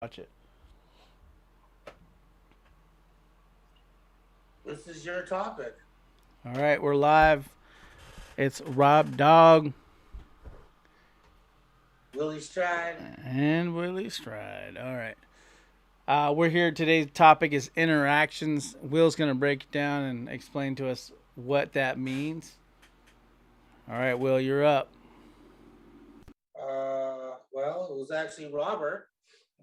Watch it. This is your topic. All right, we're live. It's Rob Dog Willie Stride. and Willie Stride. All right. We're here. Today's topic is interactions. Will's going to break it down and explain to us what that means. All right, Will, you're up. Well, it was actually Robert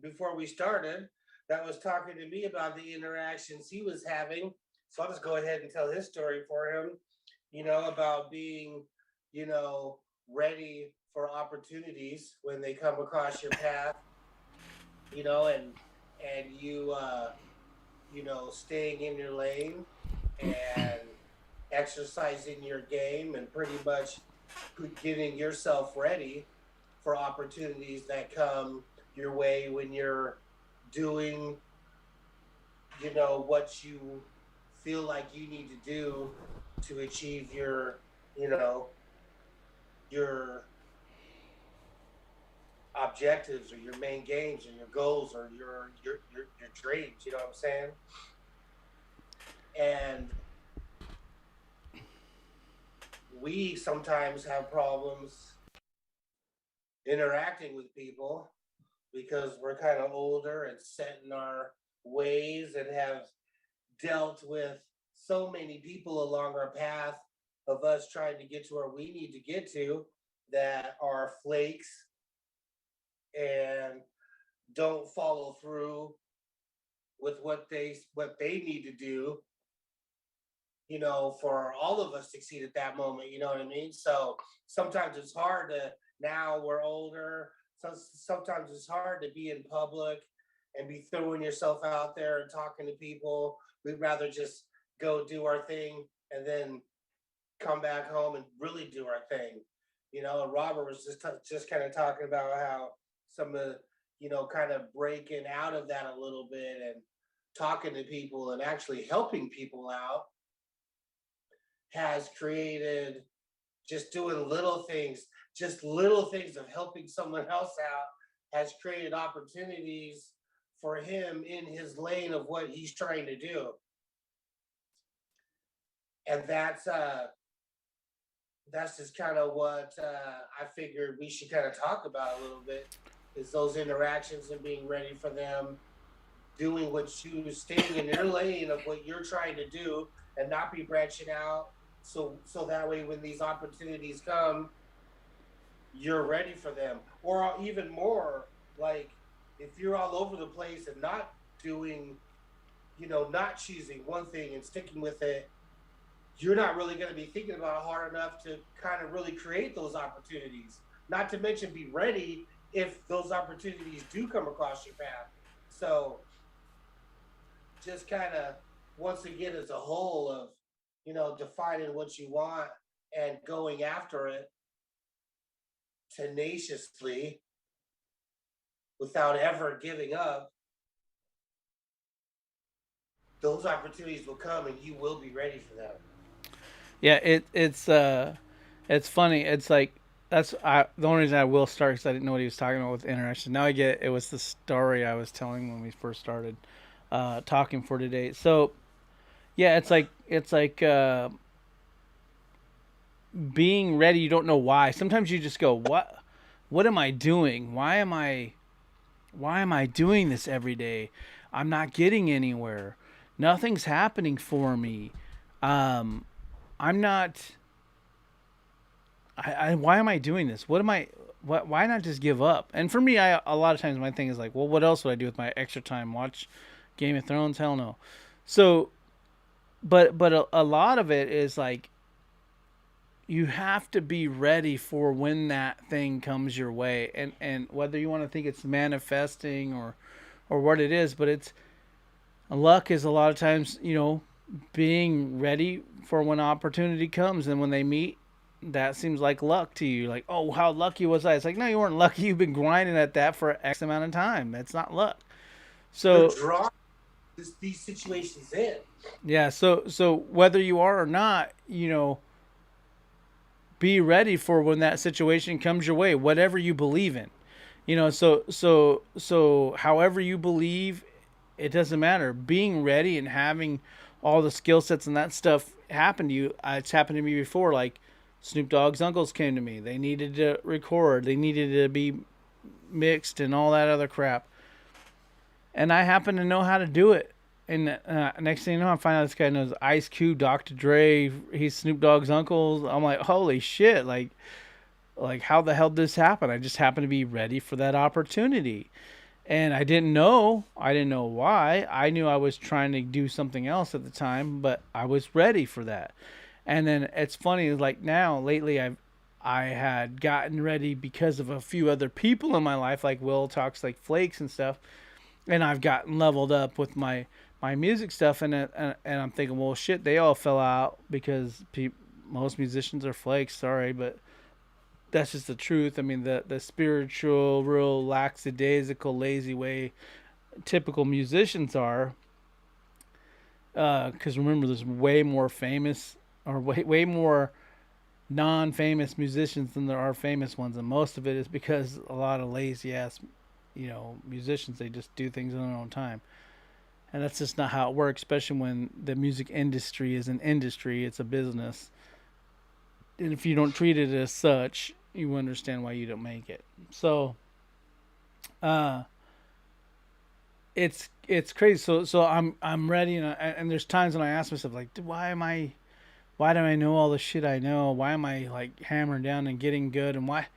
before we started that was talking to me about the interactions he was having. So I'll just go ahead and tell his story for him, about being, ready for opportunities when they come across your path, and staying in your lane and exercising your game and pretty much getting yourself ready for opportunities that come your way when you're doing, what you feel like you need to do to achieve your objectives or your main games or your goals or your dreams. You know what I'm saying? And we sometimes have problems interacting with people because we're kind of older and set in our ways and have dealt with so many people along our path of us trying to get to where we need to get to that are flakes and don't follow through with what they need to do, for all of us to succeed at that moment. You know what I mean? So sometimes it's hard to, now we're older. So sometimes it's hard to be in public and be throwing yourself out there and talking to people. We'd rather just go do our thing and then come back home and really do our thing. And Robert was just kind of talking about how some of kind of breaking out of that a little bit and talking to people and actually helping people out has created, just doing little things of helping someone else out has created opportunities for him in his lane of what he's trying to do. And that's just kind of what I figured we should kind of talk about a little bit, is those interactions and being ready for them, doing what you, staying in your lane of what you're trying to do and not be branching out. So that way when these opportunities come, you're ready for them. Or even more, like if you're all over the place and not doing, not choosing one thing and sticking with it, you're not really going to be thinking about it hard enough to kind of really create those opportunities. Not to mention be ready if those opportunities do come across your path. So just kind of, once again, as a whole of, defining what you want and going after it tenaciously without ever giving up, those opportunities will come and you will be ready for them. Yeah, it's funny. It's like the only reason I will start because I didn't know what he was talking about with interaction. Now I get it was the story I was telling when we first started talking for today. So yeah, it's like being ready. You don't know why. Sometimes you just go, what am I doing? Why am I doing this every day? I'm not getting anywhere. Nothing's happening for me. Um, I'm not. Why am I doing this? What am I? What? Why not just give up? And for me, a lot of times my thing is like, well, what else would I do with my extra time? Watch Game of Thrones? Hell no. So, but a lot of it is like you have to be ready for when that thing comes your way, and whether you want to think it's manifesting or what it is, but it's luck is a lot of times being ready for when opportunity comes and when they meet. That seems like luck to you. Like, oh, how lucky was I? It's like, no, you weren't lucky. You've been grinding at that for X amount of time. That's not luck. You're So drawn these situations in. yeah, so whether you are or not, be ready for when that situation comes your way, whatever you believe in. So however you believe, it doesn't matter. Being ready and having all the skill sets and that stuff happen to you. It's happened to me before. Like Snoop Dogg's uncles came to me. They needed to record. They needed to be mixed and all that other crap. And I happen to know how to do it. And next thing you know, I find out this guy knows Ice Cube, Dr. Dre. He's Snoop Dogg's uncle. I'm like, holy shit! Like how the hell did this happen? I just happened to be ready for that opportunity, and I didn't know. I didn't know why. I knew I was trying to do something else at the time, but I was ready for that. And then it's funny, like now lately, I had gotten ready because of a few other people in my life, like Will talks like Flakes and stuff, and I've gotten leveled up with my music stuff, and I'm thinking, well, shit, they all fell out because most musicians are flakes. Sorry, but that's just the truth. I mean, the spiritual, real lackadaisical, lazy way typical musicians are. Because remember, there's way more famous or way more non-famous musicians than there are famous ones, and most of it is because a lot of lazy ass, musicians, they just do things in their own time. And that's just not how it works, especially when the music industry is an industry, it's a business. And if you don't treat it as such, you understand why you don't make it. So, uh, it's crazy. So I'm ready, and there's times when I ask myself like, why do I know all the shit I know? Why am I like hammering down and getting good? And why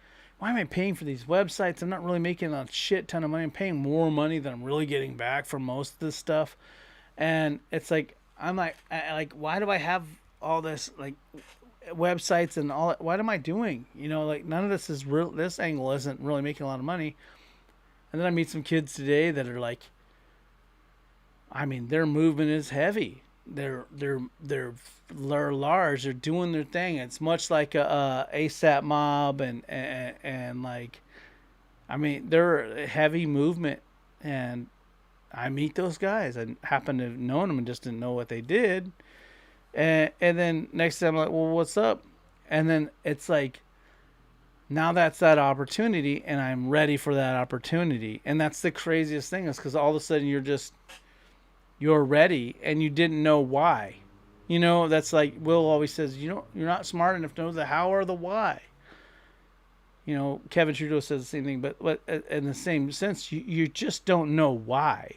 am I paying for these websites? I'm not really making a shit ton of money. I'm paying more money than I'm really getting back for most of this stuff. And it's like I'm like why do I have all this like websites and all that? What am I doing? Like none of this is real. This angle isn't really making a lot of money. And then I meet some kids today that are like, I mean, their movement is heavy. They're large. They're doing their thing. It's much like a ASAP Mob and like, I mean, they're a heavy movement. And I meet those guys. I happen to have known them and just didn't know what they did. And then next time I'm like, well, what's up? And then it's like, now that's that opportunity, and I'm ready for that opportunity. And that's the craziest thing is because all of a sudden you're ready and you didn't know why. That's like Will always says, you're not smart enough to know the how or the why. Kevin Trudeau says the same thing, but in the same sense, you just don't know why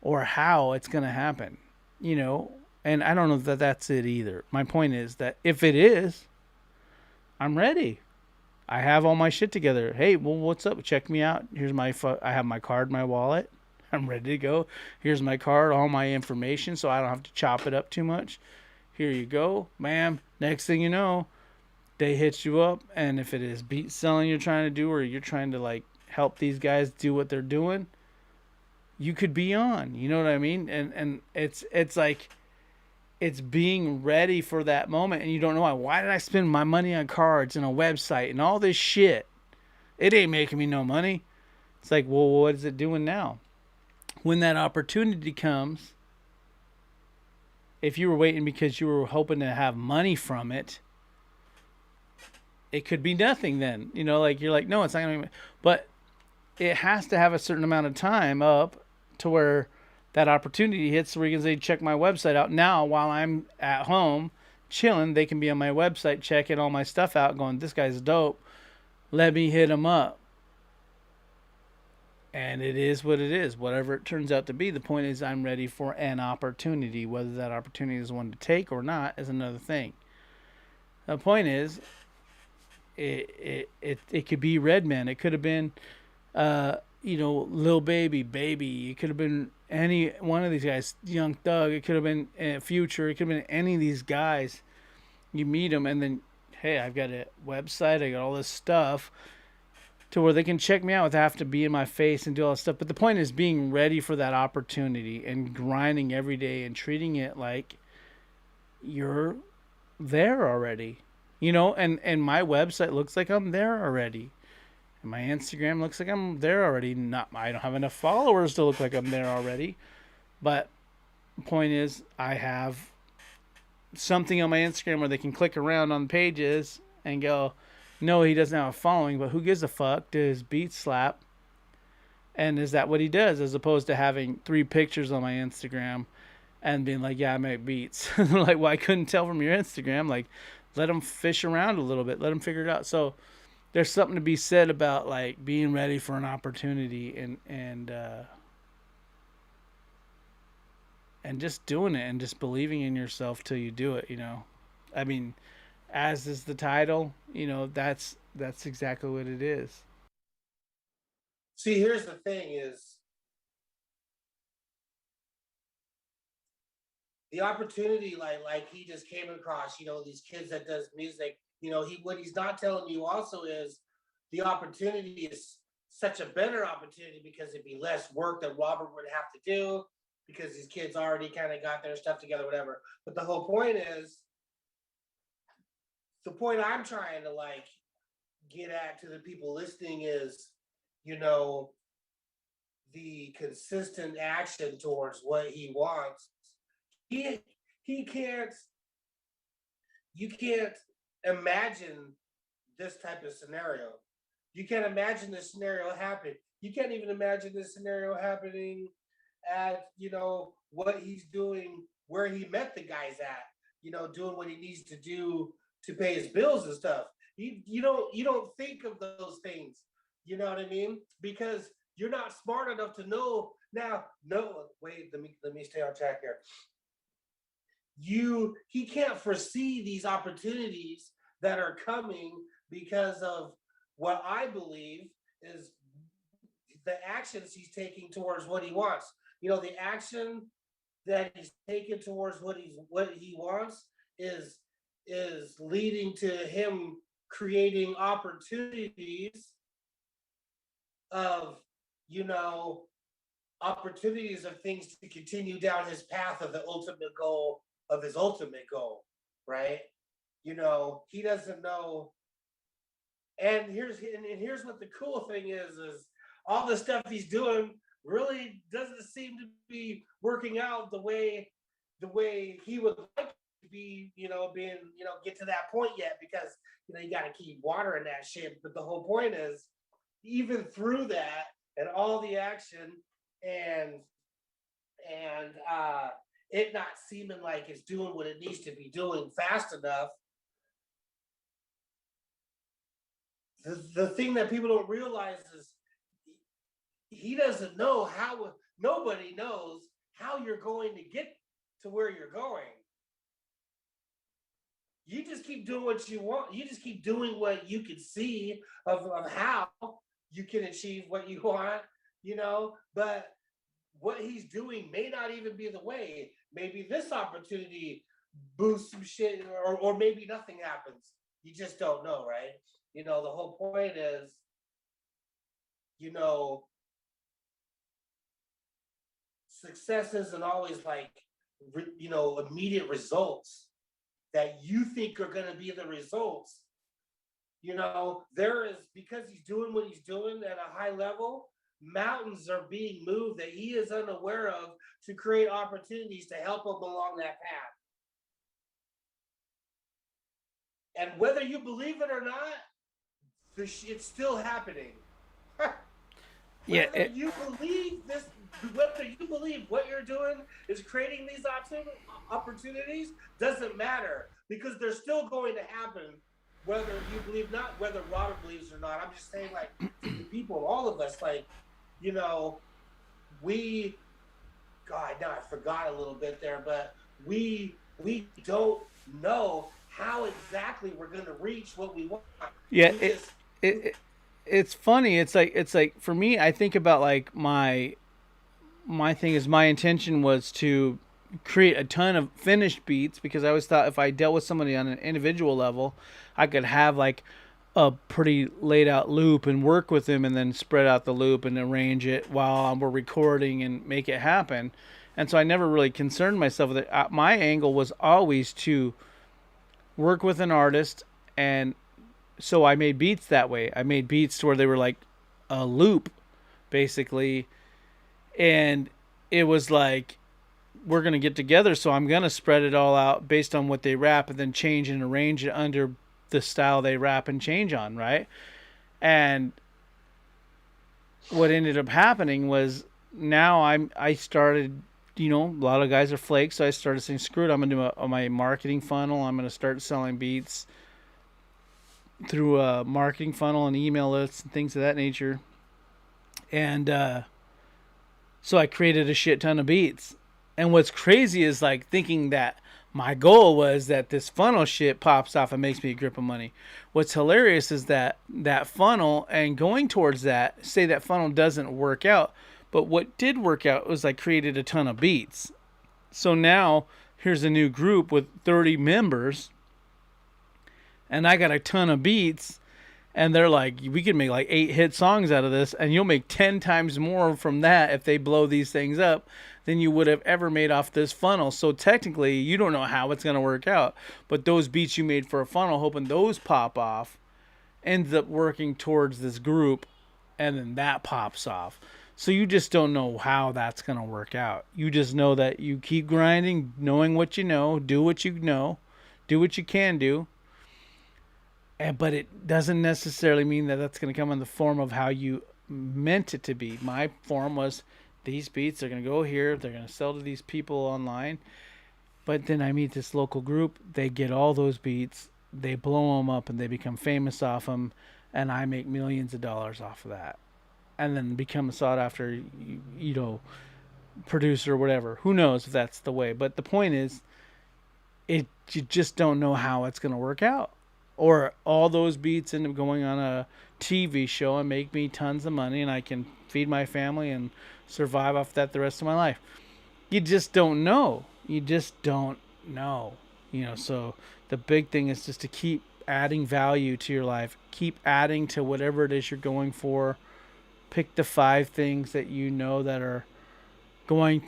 or how it's going to happen, and I don't know that that's it either. My point is that if it is, I'm ready. I have all my shit together. Hey, well, what's up? Check me out. Here's I have my card, my wallet. I'm ready to go. Here's my card, all my information, so I don't have to chop it up too much. Here you go, ma'am. Next thing you know, they hit you up, and if it is beat selling you're trying to do, or you're trying to like help these guys do what they're doing, you could be on. You know what I mean? And it's like it's being ready for that moment, and you don't know why. Why did I spend my money on cards and a website and all this shit? It ain't making me no money. It's like, well, what is it doing now? When that opportunity comes, if you were waiting because you were hoping to have money from it, it could be nothing then. Like you're like, no, it's not going to be. But it has to have a certain amount of time up to where that opportunity hits where you can say, check my website out. Now, while I'm at home chilling, they can be on my website checking all my stuff out going, this guy's dope. Let me hit him up. And it is what it is. Whatever it turns out to be, the point is I'm ready for an opportunity. Whether that opportunity is one to take or not is another thing. The point is, it could be Redman. It could have been, Lil Baby. It could have been any one of these guys, Young Thug. It could have been Future. It could have been any of these guys. You meet them, and then, hey, I've got a website. I got all this stuff to where they can check me out without having to be in my face and do all that stuff. But the point is being ready for that opportunity and grinding every day and treating it like you're there already. And my website looks like I'm there already. And my Instagram looks like I'm there already. I don't have enough followers to look like I'm there already. But the point is, I have something on my Instagram where they can click around on pages and go, no, he doesn't have a following, but who gives a fuck? Does beat slap? And is that what he does, as opposed to having three pictures on my Instagram and being like, yeah, I make beats. Like, well, I couldn't tell from your Instagram. Like, let them fish around a little bit, let them figure it out. So there's something to be said about like being ready for an opportunity, and just doing it, and just believing in yourself till you do it. I mean, as is the title. That's exactly what it is. See, here's the thing: is the opportunity, like he just came across, these kids that does music. What he's not telling you also is the opportunity is such a better opportunity because it'd be less work that Robert would have to do because these kids already kind of got their stuff together, whatever. But the whole point is, the point I'm trying to like get at to the people listening is, you know, the consistent action towards what he wants. He he can't you can't imagine this type of scenario. You can't imagine this scenario happen. You can't even imagine this scenario happening at, what he's doing where he met the guys at, doing what he needs to do to pay his bills and stuff. You don't think of those things. You know what I mean? Because you're not smart enough to know now. No, wait, let me stay on track here. He can't foresee these opportunities that are coming because of what I believe is the actions he's taking towards what he wants. The action that he's taken towards what he wants is leading to him creating opportunities of, you know opportunities of things to continue down his path of the ultimate goal of his ultimate goal, right? He doesn't know. And here's what the cool thing is all the stuff he's doing really doesn't seem to be working out the way he would like to be, being, get to that point yet, because you got to keep watering that shit. But the whole point is, even through that and all the action, and it not seeming like it's doing what it needs to be doing fast enough. The thing that people don't realize is he doesn't know how. Nobody knows how you're going to get to where you're going. You just keep doing what you want. You just keep doing what you can see of how you can achieve what you want, but what he's doing may not even be the way. Maybe this opportunity boosts some shit, or maybe nothing happens. You just don't know, right? The whole point is, you know, success isn't always like, immediate results that you think are going to be the results. There is, because he's doing what he's doing at a high level, mountains are being moved that he is unaware of to create opportunities to help him along that path. And whether you believe it or not, it's still happening. Yeah. Whether you believe this, whether you believe what you're doing is creating these opportunities, doesn't matter, because they're still going to happen, whether you believe not, whether Robert believes or not. I'm just saying, like, to the people, all of us, like, we, God, now I forgot a little bit there, but we don't know how exactly we're going to reach what we want. Yeah. It's funny. It's like for me, I think about like my thing is, my intention was to create a ton of finished beats, because I always thought if I dealt with somebody on an individual level, I could have like a pretty laid out loop and work with them, and then spread out the loop and arrange it while we're recording and make it happen. And so I never really concerned myself with it. My angle was always to work with an artist, and so I made beats that way. I made beats to where they were like a loop, basically, and it was like, we're gonna get together, so I'm gonna spread it all out based on what they rap, and then change and arrange it under the style they rap and change on, right? And what ended up happening was now I started, a lot of guys are flakes, so I started saying, screw it, I'm gonna do my marketing funnel. I'm gonna start selling beats through a marketing funnel and email lists and things of that nature. And so I created a shit ton of beats. And what's crazy is like thinking that my goal was that this funnel shit pops off and makes me a grip of money. What's hilarious is that that funnel and going towards that, say that funnel doesn't work out, but what did work out was I created a ton of beats. So now here's a new group with 30 members, and I got a ton of beats, and they're like, we could make like 8 hit songs out of this, and you'll make 10 times more from that if they blow these things up than you would have ever made off this funnel. So technically, you don't know how it's going to work out, but those beats you made for a funnel, hoping those pop off, ends up working towards this group, and then that pops off. So you just don't know how that's going to work out. You just know that you keep grinding, knowing what you know, do what you know, do what you can do, but it doesn't necessarily mean that that's going to come in the form of how you meant it to be. My form was these beats are going to go here, they're going to sell to these people online. But then I meet this local group, they get all those beats, they blow them up, and they become famous off them, and I make millions of dollars off of that. And then become a sought after, producer or whatever. Who knows if that's the way? But the point is, you just don't know how it's going to work out. Or all those beats end up going on a TV show and make me tons of money, and I can feed my family and survive off that the rest of my life. You just don't know. You just don't know. So the big thing is just to keep adding value to your life. Keep adding to whatever it is you're going for. Pick the 5 things that you know that are going to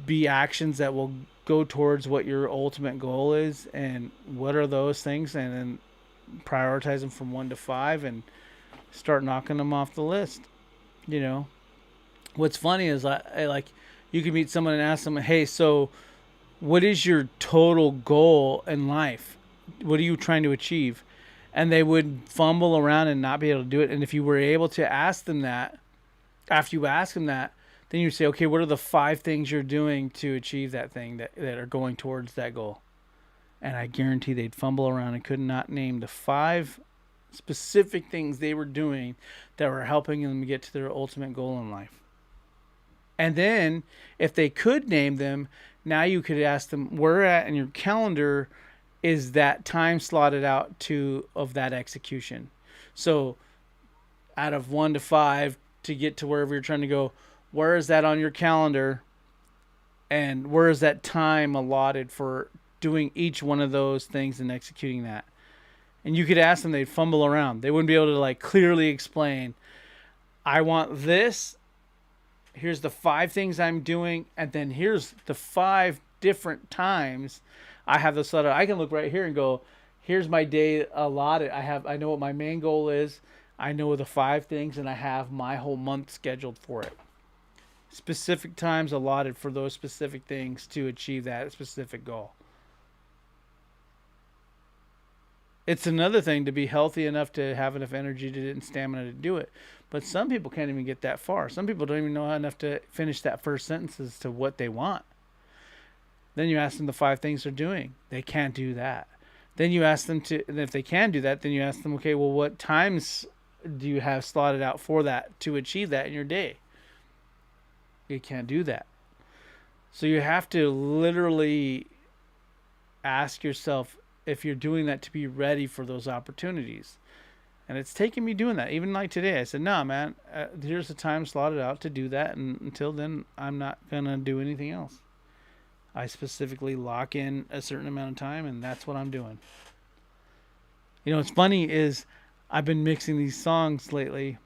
be actions that will go towards what your ultimate goal is, and what are those things, and then prioritize them from 1 to 5 and start knocking them off the list. What's funny is I like, you can meet someone and ask them, hey, so what is your total goal in life? What are you trying to achieve? And they would fumble around and not be able to do it. And if you were able to ask them that, after you ask them that, then you say, okay, what are the 5 things you're doing to achieve that thing that are going towards that goal? And I guarantee they'd fumble around and could not name the 5 specific things they were doing that were helping them get to their ultimate goal in life. And then, if they could name them, now you could ask them, where at in your calendar is that time slotted out of that execution? So, out of 1 to 5, to get to wherever you're trying to go, where is that on your calendar? And where is that time allotted for doing each one of those things and executing that? And you could ask them, they'd fumble around. They wouldn't be able to like clearly explain, I want this, here's the 5 things I'm doing, and then here's the 5 different times I have this letter. I can look right here and go, here's my day allotted. I know what my main goal is. I know the 5 things, and I have my whole month scheduled for it. Specific times allotted for those specific things to achieve that specific goal. It's another thing to be healthy enough to have enough energy and stamina to do it. But some people can't even get that far. Some people don't even know enough to finish that first sentence as to what they want. Then you ask them the 5 things they're doing. They can't do that. Then you ask them to, and if they can do that, then you ask them, okay, well, what times do you have slotted out for that to achieve that in your day? You can't do that. So you have to literally ask yourself if you're doing that to be ready for those opportunities. And it's taken me doing that. Even like today, I said, no, man, here's the time slotted out to do that. And until then, I'm not going to do anything else. I specifically lock in a certain amount of time, and that's what I'm doing. What's funny is I've been mixing these songs lately,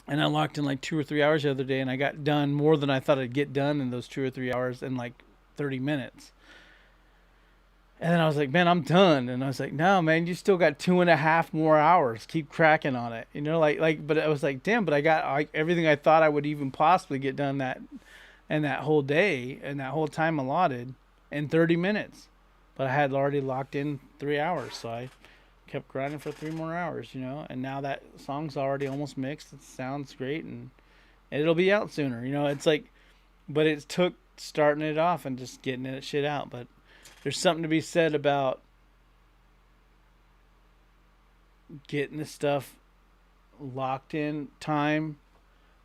and I locked in like 2 or 3 hours the other day, and I got done more than I thought I'd get done in those 2 or 3 hours in like 30 minutes. And then I was like, man, I'm done. And I was like, no, man, you still got 2.5 more hours. Keep cracking on it. But I was like, damn, but I got everything I thought I would even possibly get done that whole day and that whole time allotted in 30 minutes. But I had already locked in 3 hours. So I kept grinding for 3 more hours, and now that song's already almost mixed. It sounds great. And and it'll be out sooner. It's like, but it took starting it off and just getting that shit out. But there's something to be said about getting the stuff locked in time.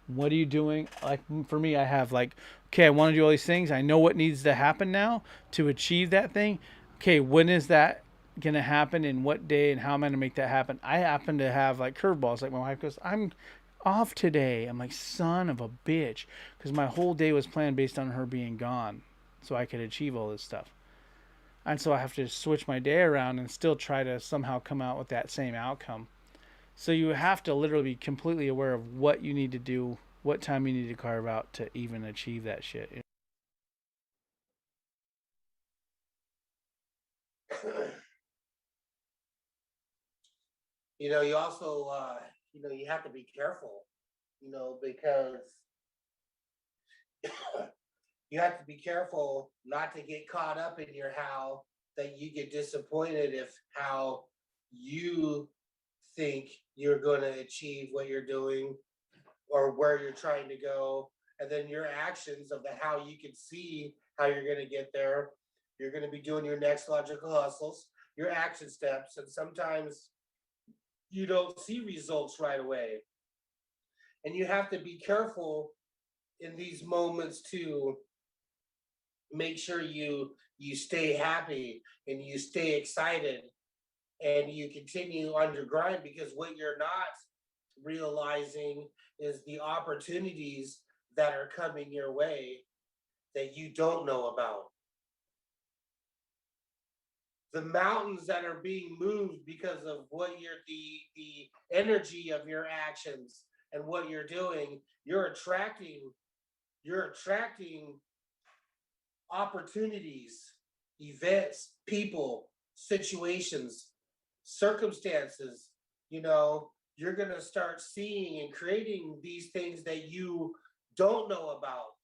What are you doing? Like for me, I have like, okay, I want to do all these things. I know what needs to happen now to achieve that thing. Okay, when is that gonna happen and what day and how am I gonna make that happen? I happen to have like curveballs. Like my wife goes, I'm off today. I'm like, son of a bitch, because my whole day was planned based on her being gone, so I could achieve all this stuff. And so I have to switch my day around and still try to somehow come out with that same outcome. So you have to literally be completely aware of what you need to do, what time you need to carve out to even achieve that shit. You also, you have to be careful, because you have to be careful not to get caught up in your how, that you get disappointed if how you think you're going to achieve what you're doing or where you're trying to go. And then your actions of the how you can see how you're going to get there. You're going to be doing your next logical hustles, your action steps. And sometimes you don't see results right away. And you have to be careful in these moments to make sure you stay happy and you stay excited and you continue on your grind, because what you're not realizing is the opportunities that are coming your way that you don't know about. The mountains that are being moved because of what you're the energy of your actions and what you're doing, you're attracting opportunities, events, people, situations, circumstances. You're going to start seeing and creating these things that you don't know about.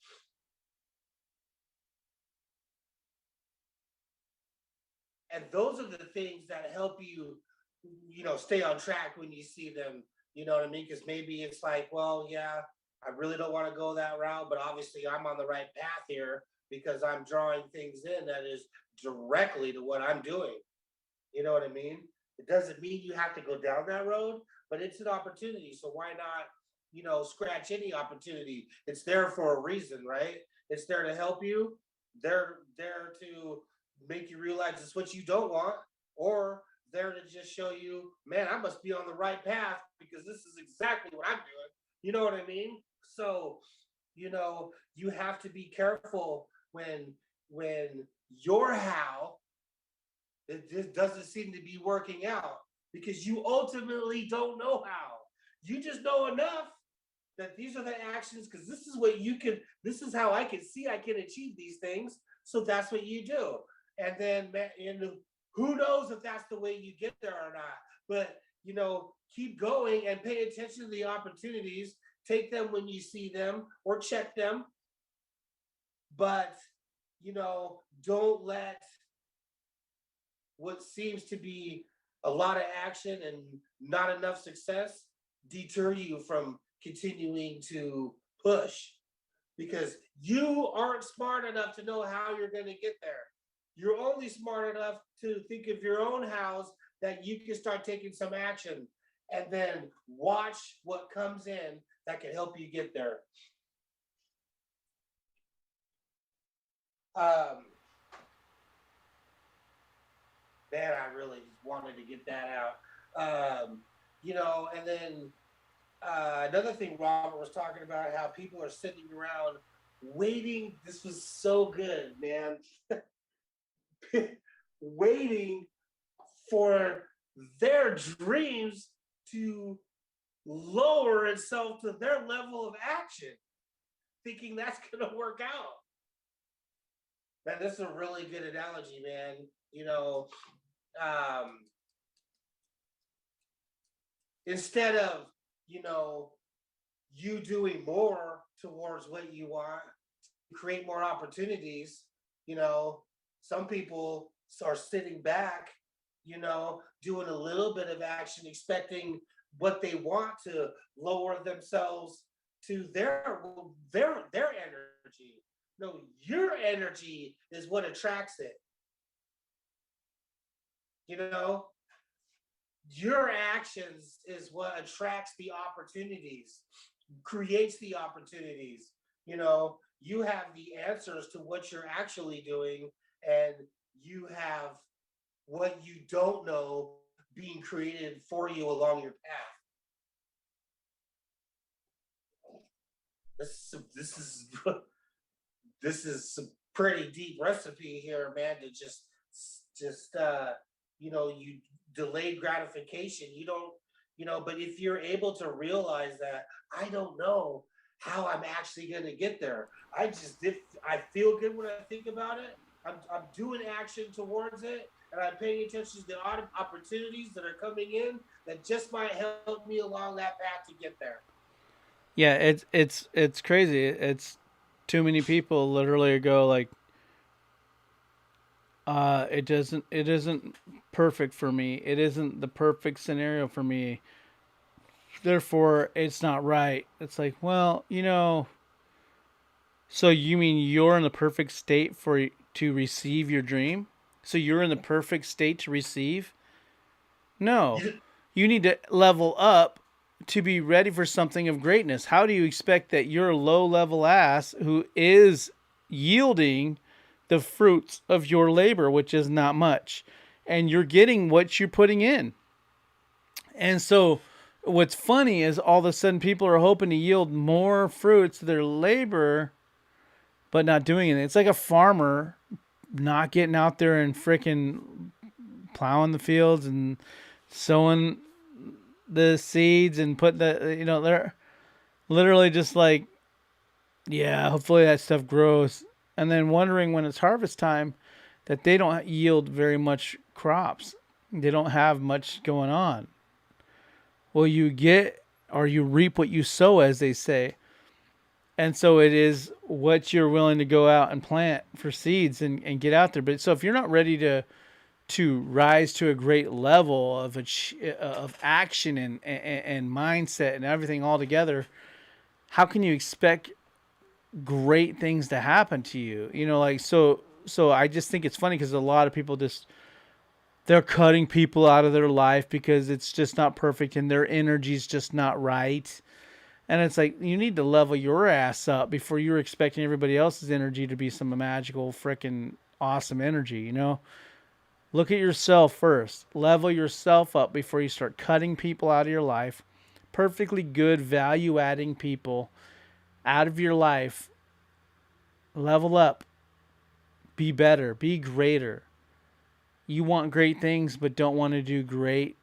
And those are the things that help you, stay on track when you see them. You know what I mean? Because maybe it's like, well, yeah, I really don't want to go that route, but obviously I'm on the right path here because I'm drawing things in that is directly to what I'm doing. You know what I mean? It doesn't mean you have to go down that road, but it's an opportunity. So why not, scratch any opportunity? It's there for a reason, right? It's there to help you. They're there to make you realize it's what you don't want, or there to just show you, man, I must be on the right path because this is exactly what I'm doing. You know what I mean? So, you have to be careful when your how it just doesn't seem to be working out, because you ultimately don't know how. You just know enough that these are the actions, because this is how I can see I can achieve these things. So that's what you do. And then, who knows if that's the way you get there or not. But, keep going and pay attention to the opportunities. Take them when you see them or check them. But, don't let what seems to be a lot of action and not enough success deter you from continuing to push, because you aren't smart enough to know how you're going to get there. You're only smart enough to think of your own hows that you can start taking some action and then watch what comes in that can help you get there. Um, Man, I really just wanted to get that out. And then another thing Robert was talking about, how people are sitting around waiting. This was so good, man. Waiting for their dreams to lower itself to their level of action, thinking that's going to work out. Man, this is a really good analogy, man. Um, Instead of, you know, you doing more towards what you want, create more opportunities, some people are sitting back, doing a little bit of action, expecting what they want to lower themselves to their energy. No, your energy is what attracts it. You know, your actions is what attracts the opportunities, creates the opportunities. You know, you have the answers to what you're actually doing, and you have what you don't know being created for you along your path. This is this is some pretty deep recipe here, man. To just you delayed gratification. You don't, but if you're able to realize that I don't know how I'm actually going to get there. If I feel good when I think about it, I'm doing action towards it, and I'm paying attention to the opportunities that are coming in that just might help me along that path to get there. Yeah, it's crazy. It's too many people literally go like, it isn't perfect for me. It isn't the perfect scenario for me. Therefore, it's not right. It's like, well, so you mean you're in the perfect state for to receive your dream? So you're in the perfect state to receive? No. You, You need to level up to be ready for something of greatness. How do you expect that your low level ass who is yielding the fruits of your labor, which is not much, and you're getting what you're putting in? And so what's funny is all of a sudden people are hoping to yield more fruits to their labor but not doing it. It's like a farmer not getting out there and freaking plowing the fields and sowing the seeds and put they're literally just like, yeah, hopefully that stuff grows, and then wondering when it's harvest time that they don't yield very much crops. They don't have much going on. Well, you get or you reap what you sow, as they say. And so it is what you're willing to go out and plant for seeds and get out there. But so if you're not ready to rise to a great level of action and mindset and everything all together, how can you expect great things to happen to you? Like, so I just think it's funny because a lot of people just, they're cutting people out of their life because it's just not perfect and their energy's just not right. And it's like, you need to level your ass up before you're expecting everybody else's energy to be some magical freaking awesome energy. Look at yourself first. Level yourself up before you start cutting people out of your life. Perfectly good, value adding people out of your life. Level up. Be better. Be greater. You want great things, but don't want to do great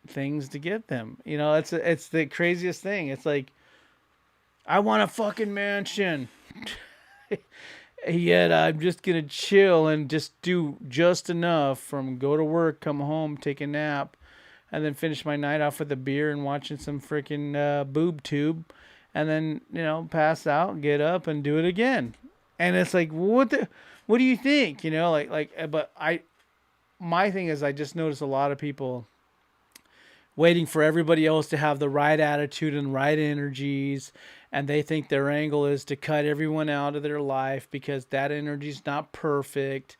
things to get them. It's the craziest thing. It's like, I want a fucking mansion. Yet I'm just gonna chill and just do just enough from go to work, come home, take a nap, and then finish my night off with a beer and watching some freaking boob tube, and then pass out, get up, and do it again. And it's like, what do you think? But my thing is, I just notice a lot of people waiting for everybody else to have the right attitude and right energies, and they think their angle is to cut everyone out of their life because that energy is not perfect,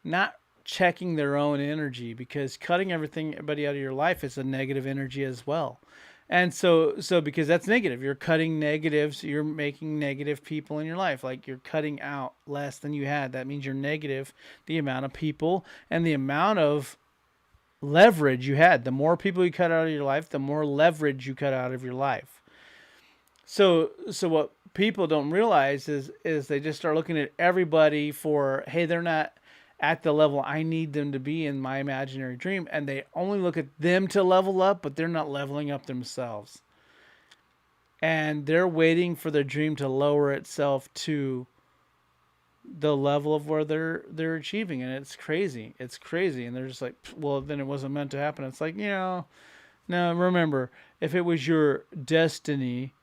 not checking their own energy, because cutting everybody out of your life is a negative energy as well. And so because that's negative, you're cutting negatives, you're making negative people in your life, like you're cutting out less than you had. That means you're negative the amount of people and the amount of leverage you had. The more people you cut out of your life, the more leverage you cut out of your life. So what people don't realize is they just start looking at everybody for, hey, they're not at the level I need them to be in my imaginary dream, and they only look at them to level up, but they're not leveling up themselves. And they're waiting for their dream to lower itself to the level of where they're achieving, and it's crazy. It's crazy, and they're just like, well, then it wasn't meant to happen. It's like, no, remember, if it was your destiny,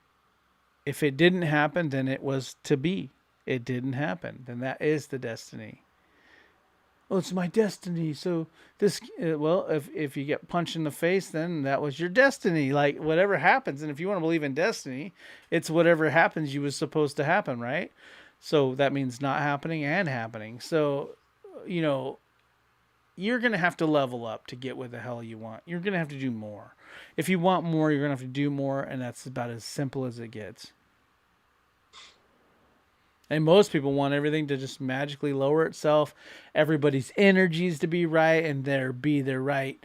if it didn't happen, then it was to be. It didn't happen, then that is the destiny. oh, it's my destiny. So this, well, if you get punched in the face, then that was your destiny. Like whatever happens, and if you want to believe in destiny, it's whatever happens you was supposed to happen, right? So that means not happening and happening. So, you know, you're gonna have to level up to get what the hell you want. You're gonna have to do more. If you want more, you're gonna have to do more, and that's about as simple as it gets. And most people want everything to just magically lower itself, everybody's energies to be right, and their right.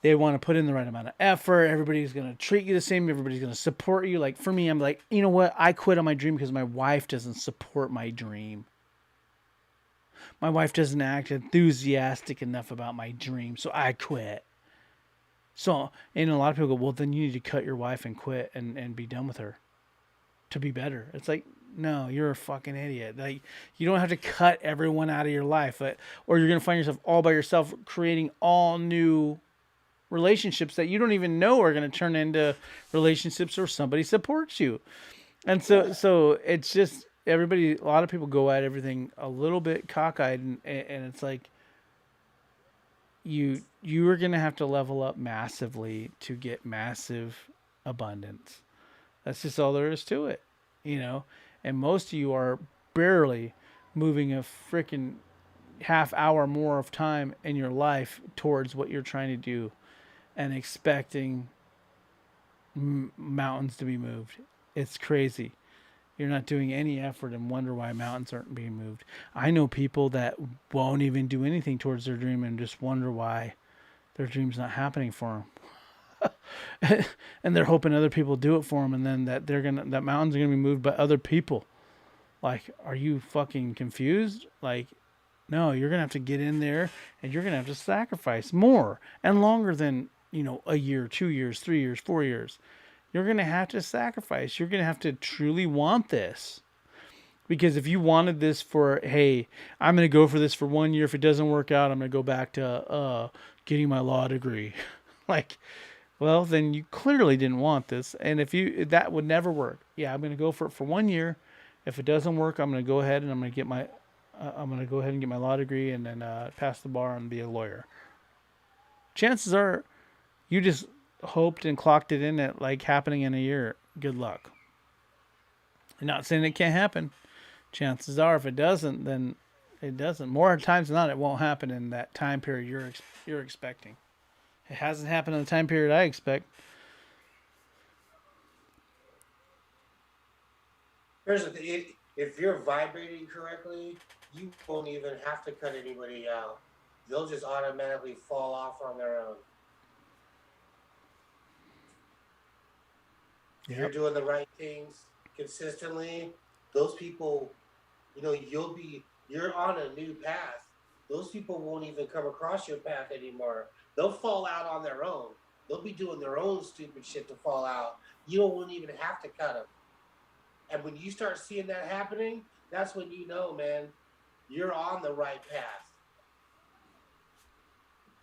They want to put in the right amount of effort. Everybody's going to treat you the same. Everybody's going to support you. Like for me, I'm like, you know what? I quit on my dream because my wife doesn't support my dream. My wife doesn't act enthusiastic enough about my dream, so I quit. So, and a lot of people go, well, then you need to cut your wife and quit and be done with her to be better. It's like, no, you're a fucking idiot. Like, you don't have to cut everyone out of your life, or you're going to find yourself all by yourself creating all new relationships that you don't even know are going to turn into relationships where somebody supports you. And so it's just everybody, a lot of people go at everything a little bit cockeyed, and it's like you are going to have to level up massively to get massive abundance. That's just all there is to it, you know. And most of you are barely moving a freaking half hour more of time in your life towards what you're trying to do and expecting mountains to be moved. It's crazy. You're not doing any effort and wonder why mountains aren't being moved. I know people that won't even do anything towards their dream and just wonder why their dream's not happening for them. And they're hoping other people do it for them, and then that mountains are gonna be moved by other people. Like, are you fucking confused? Like, no, you're gonna have to get in there, and you're gonna have to sacrifice more and longer than a year, 2 years, 3 years, 4 years. You're going to have to sacrifice. You're going to have to truly want this. Because if you wanted this for, hey, I'm going to go for this for 1 year. If it doesn't work out, I'm going to go back to getting my law degree. Like, well, then you clearly didn't want this. And that would never work. Yeah, I'm going to go for it for 1 year. If it doesn't work, I'm going to go ahead and I'm going to go ahead and get my law degree and then pass the bar and be a lawyer. Chances are you just hoped and clocked it in at like happening in a year. Good luck. I'm not saying it can't happen. Chances are, if it doesn't, then it doesn't. More times than not, it won't happen in that time period you're expecting. It hasn't happened in the time period I expect. Here's the thing: if you're vibrating correctly, you won't even have to cut anybody out. They'll just automatically fall off on their own. If you're doing the right things consistently, those people, you're on a new path. Those people won't even come across your path anymore. They'll fall out on their own. They'll be doing their own stupid shit to fall out. You won't even have to cut them. And when you start seeing that happening, that's when you know, man, you're on the right path.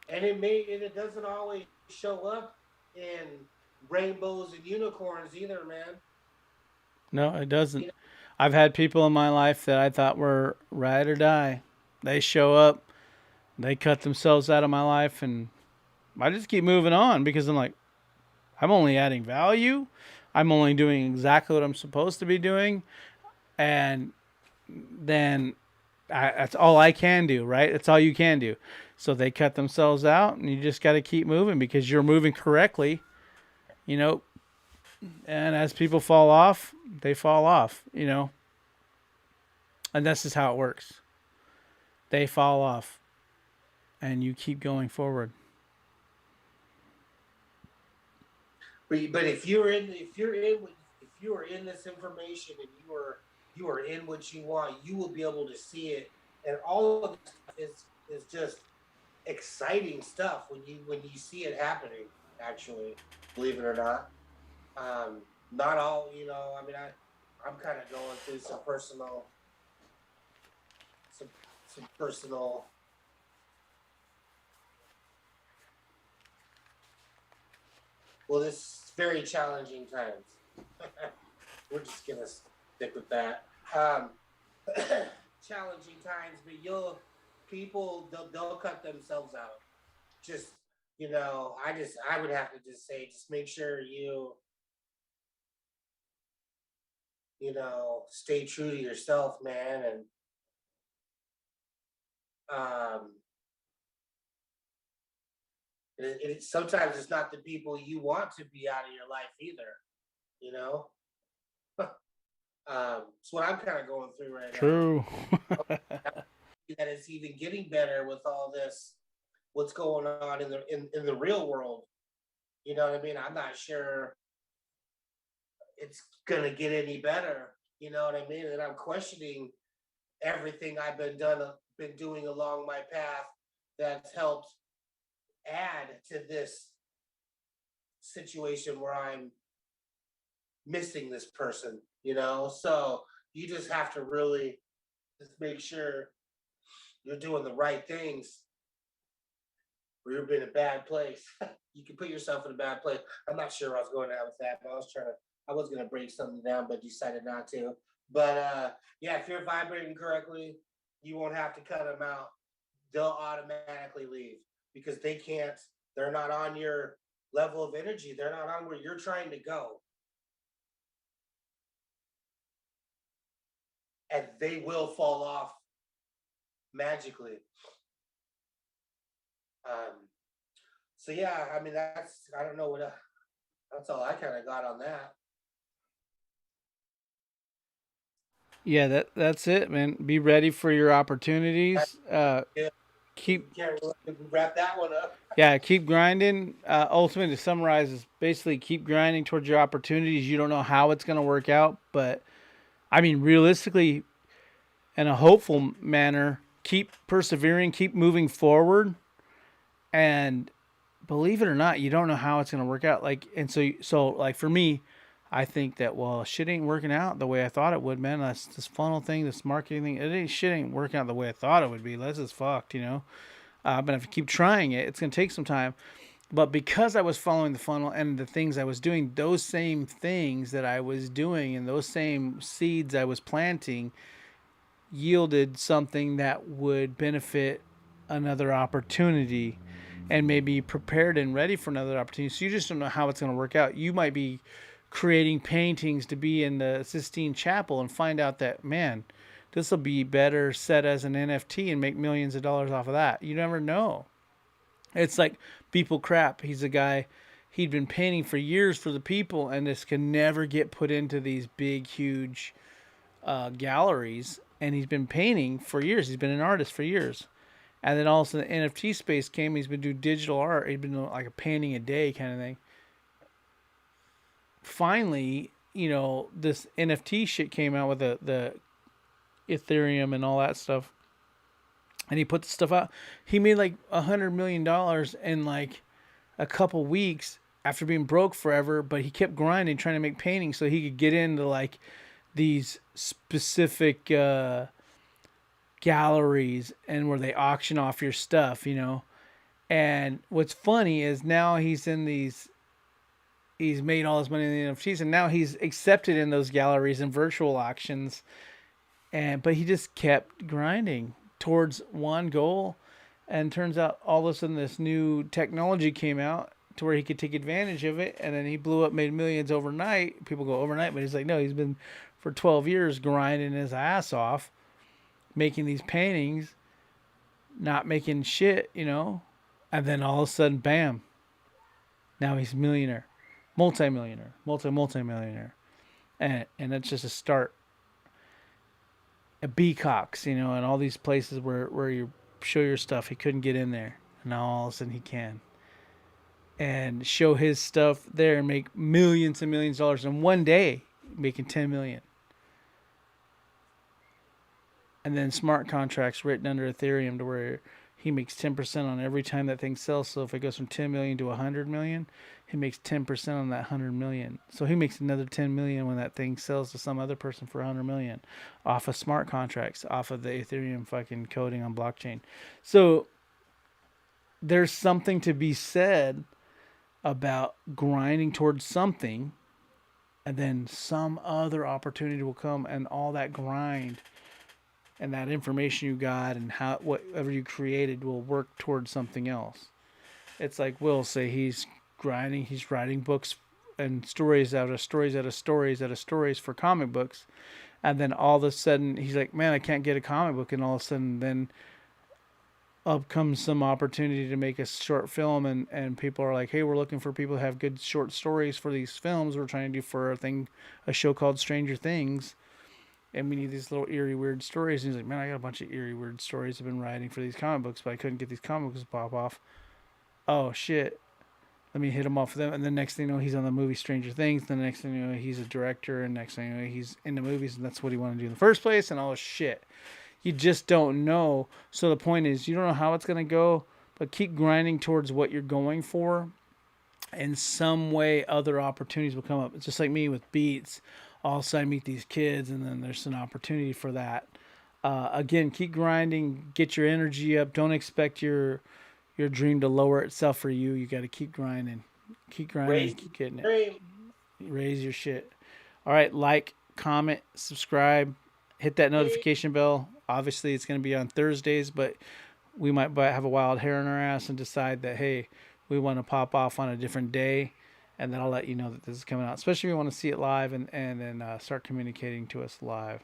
And it doesn't always show up in rainbows and unicorns either, man. No, it doesn't. I've had people in my life that I thought were ride or die. They show up, they cut themselves out of my life, and I just keep moving on because I'm like, I'm only adding value. I'm only doing exactly what I'm supposed to be doing. And then that's all I can do, right? That's all you can do. So they cut themselves out, and you just got to keep moving because you're moving correctly. And as people fall off, they fall off, and that's just how it works. They fall off and you keep going forward. But if you are in this information and you are in what you want, you will be able to see it. And all of this is just exciting stuff when you see it happening, actually, believe it or not. Not all, I'm kind of going through some personal this very challenging times. We're just gonna stick with that. Challenging times, but people they'll cut themselves out. Just I would have to just say, just make sure stay true to yourself, man, and um, sometimes it's not the people you want to be out of your life either. You know, it's what I'm kind of going through right now. True. That it's even getting better with all this, what's going on in the real world. You know what I mean? I'm not sure it's gonna get any better. You know what I mean? And I'm questioning everything I've been doing along my path that's helped add to this situation where I'm missing this person, So you just have to really just make sure you're doing the right things, or you're in a bad place. You can put yourself in a bad place. I'm not sure where I was going out with that, but I was gonna break something down, but decided not to. But yeah, if you're vibrating correctly, you won't have to cut them out. They'll automatically leave because they're not on your level of energy. They're not on where you're trying to go. And they will fall off magically. Um, so yeah, I mean I don't know that's all I kind of got on that. Yeah, that's it, man. Be ready for your opportunities. Yeah, Keep can't wrap that one up. Yeah, keep grinding. Ultimately, to summarize, is basically keep grinding towards your opportunities. You don't know how it's going to work out, but I mean, realistically, in a hopeful manner, keep persevering, keep moving forward, and believe it or not, you don't know how it's going to work out. Like, and so like for me, I think that well, shit ain't working out the way I thought it would, man. That's this funnel thing, this marketing thing. Shit ain't working out the way I thought it would be. This is fucked, you know. But if you keep trying it, it's going to take some time. But because I was following the funnel and the things I was doing, those same things that I was doing and those same seeds I was planting yielded something that would benefit another opportunity and maybe prepared and ready for another opportunity. So you just don't know how it's going to work out. You might be creating paintings to be in the Sistine Chapel and find out that, man, this will be better set as an NFT and make millions of dollars off of that. You never know. It's like People Crap. He's a guy, he'd been painting for years for the people, and this can never get put into these big, huge galleries. And he's been painting for years. He's been an artist for years. And then also the NFT space came. He's been doing digital art. He's been doing like a painting a day kind of thing. Finally, this NFT shit came out with the Ethereum and all that stuff. And he put the stuff out. He made like $100 million in like a couple weeks after being broke forever. But he kept grinding, trying to make paintings so he could get into like these specific galleries and where they auction off your stuff, And what's funny is now he's made all his money in the NFTs, and now he's accepted in those galleries and virtual auctions. But he just kept grinding towards one goal, and turns out all of a sudden this new technology came out to where he could take advantage of it, and then he blew up, made millions overnight. People go overnight, but he's like, no, he's been for 12 years grinding his ass off, making these paintings, not making shit, and then all of a sudden, bam, now he's a millionaire, multi-millionaire, multi-millionaire, and that's just a start. At Beacocks, and all these places where you show your stuff. He couldn't get in there. And now all of a sudden he can. And show his stuff there and make millions and millions of dollars in one day, making 10 million. And then smart contracts written under Ethereum to where he makes 10% on every time that thing sells. So if it goes from 10 million to 100 million, he makes 10% on that 100 million. So he makes another 10 million when that thing sells to some other person for 100 million off of smart contracts, off of the Ethereum fucking coding on blockchain. So there's something to be said about grinding towards something, and then some other opportunity will come, and all that grind and that information you got and how whatever you created will work towards something else. It's like Will say he's grinding, he's writing books and stories out of stories out of stories out of stories for comic books, and then all of a sudden he's like, man, I can't get a comic book, and all of a sudden then up comes some opportunity to make a short film, and people are like, hey, we're looking for people who have good short stories for these films we're trying to do for a show called Stranger Things, and we need these little eerie weird stories. And he's like, man, I got a bunch of eerie weird stories I've been writing for these comic books, but I couldn't get these comic books to pop off. Oh shit, let me hit him off with them. And the next thing you know, he's on the movie Stranger Things. The next thing you know, he's a director, and next thing you know, he's in the movies, and that's what he wanted to do in the first place. And all shit, you just don't know. So the point is, you don't know how it's gonna go, but keep grinding towards what you're going for. In some way, other opportunities will come up. It's just like me with beats. All of a sudden, I meet these kids, and then there's an opportunity for that. Again, keep grinding, get your energy up. Don't expect your dream to lower itself for you. You got to keep grinding, Raise keep getting it. dream. Raise your shit. All right, like, comment, subscribe, hit that notification bell. Obviously, it's going to be on Thursdays, but we might have a wild hair in our ass and decide that, hey, we want to pop off on a different day, and then I'll let you know that this is coming out, especially if you want to see it live and then start communicating to us live.